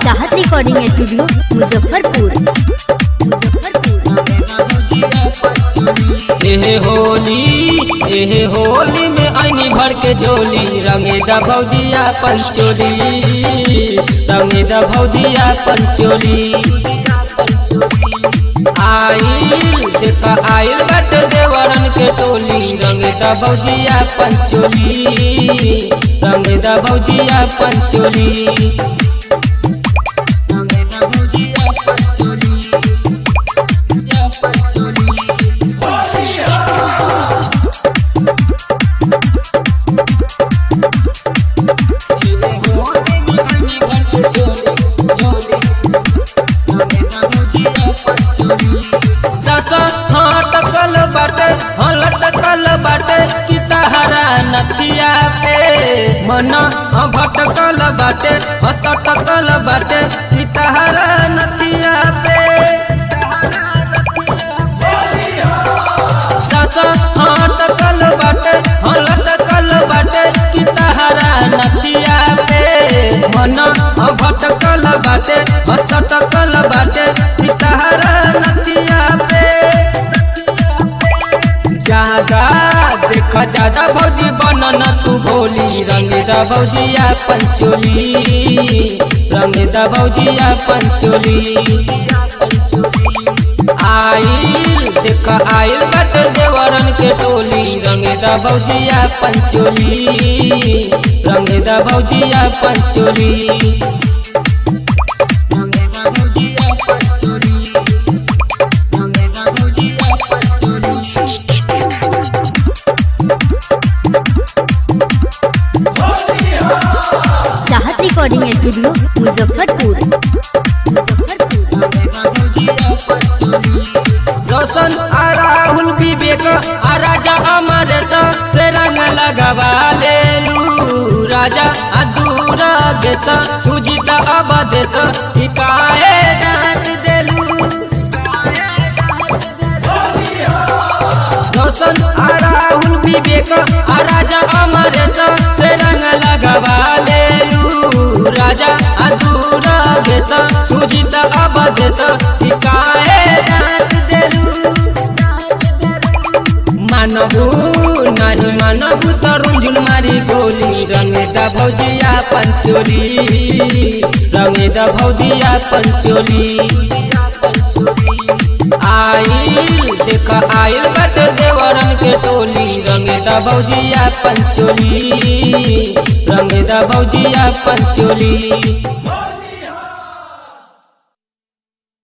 चाहत recording studio Muzaffarpur. एहे होली में आईनी भर के झोली रंगे दा भौजिया पंचोली, रंगे दा भौजिया पंचोली। आइल देखा आइल बाटे देवरन के टोली रंगे दा भौजिया पंचोली, रंगे दा भौजिया पंचोली। लटकल बाटे लटकल बाटे कि तहरा नथिया पे मन भटकल बाटे सटकल बाटे कि तहरा नथिया पे। लटकल बाटे लटकल बाटे कि तहरा नथिया पे मन भटकल बाटे सटकल बाटे कि तहरा नथिया पे। ज्यादा देखा ज्यादा भौजी बनन तू भोली रंगे दा भौजिया पंचोली, रंगे दा भौजिया पंचोली। आइल देखा आइल बाटे देवरन के टोली रंगे दा भौजिया पंचोली, रंगे दा भौजिया पंचोली। चाहत रिकॉर्डिंग स्टूडियो मुजफ्फरपुर। रोशन आ राहुल विवेक आ राजा अमरेश से रंग लगवा लेलू, राजा अधूरा गेस सुजीता अवधेश काहे डांट देलू। रोशन आ राहुल विवेक आ राजा अमरेश से रंग लगवा लेलू, राजा अधूरा गेस सुजीता अवधेश काहे डांट देलू। मानबू नहीं मानबू तो रुंझुन मारी गोली रंगे दा भौजिया पंचोली, रंगे दा भौजिया पंचोली। आइल देखा आइल बाटे देवरन के टोली रंगे दा भौजिया पंचोली, रंगे दा भौजिया पंचोली।